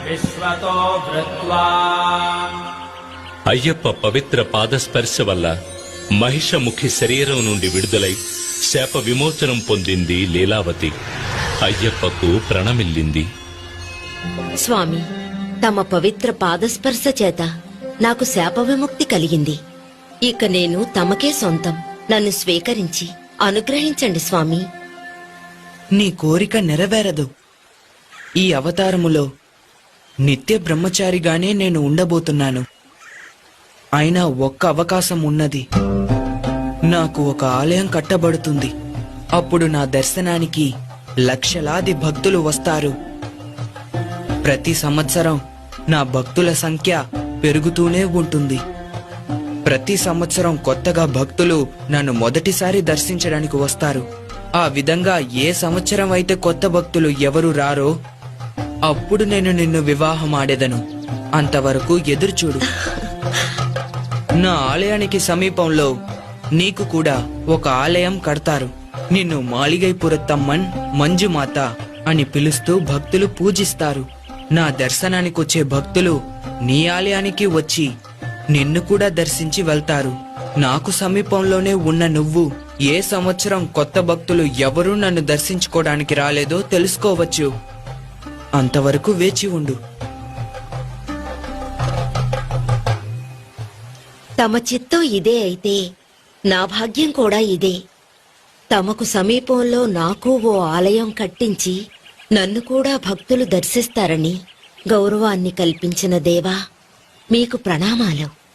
విశ్వతో భృత్వా. అయ్యప్ప పవిత్ర పాదస్పర్శ వల్ల మహిషముఖి శరీరం నుండి విడుదలై శాప విమోచనం పొందింది లీలావతి. అయ్యప్పకు ప్రణమిల్లింది. స్వామి, తమ పవిత్ర పాదస్పర్శ చేత నాకు శాప విముక్తి కలిగింది. ఇక నేను తమకే సొంతం. నన్ను స్వీకరించి అనుగ్రహించండి స్వామి. నీ కోరిక నెరవేరదు. ఈ అవతారములో నిత్య బ్రహ్మచారిగానే నేను ఉండబోతున్నాను. అయినా ఒక్క అవకాశం ఉన్నది. నాకు ఒక ఆలయం కట్టబడుతుంది. అప్పుడు నా దర్శనానికి లక్షలాది భక్తులు వస్తారు. ప్రతి సంవత్సరం నా భక్తుల సంఖ్య పెరుగుతూనే ఉంటుంది. ప్రతి సంవత్సరం కొత్తగా భక్తులు నన్ను మొదటిసారి దర్శించడానికి వస్తారు. ఆ విధంగా ఏ సంవత్సరం అయితే కొత్త భక్తులు ఎవరు రారో అప్పుడు నేను నిన్ను వివాహం ఆడేదను. అంతవరకు ఎదురుచూడు. నా ఆలయానికి సమీపంలో నీకు కూడా ఒక ఆలయం కడతారు. నిన్ను మాళిగైపురత్తమ్మన్ మంజుమాత అని పిలుస్తూ భక్తులు పూజిస్తారు. నా దర్శనానికొచ్చే భక్తులు నీ ఆలయానికి వచ్చి నిన్ను కూడా దర్శించి వెళ్తారు. నాకు సమీపంలోనే ఉన్న నువ్వు ఏ సంవత్సరం కొత్త భక్తులు ఎవరూ నన్ను దర్శించుకోవడానికి రాలేదో తెలుసుకోవచ్చు. అంతవరకు వేచి ఉండు. తమ చిత్తం ఇదే అయితే నా భాగ్యం కూడా ఇదే. తమకు సమీపంలో నాకు ఓ ఆలయం కట్టించి నన్ను కూడా భక్తులు దర్శిస్తారని గౌరవాన్ని కల్పించిన దేవా, మీకు ప్రణామాలు.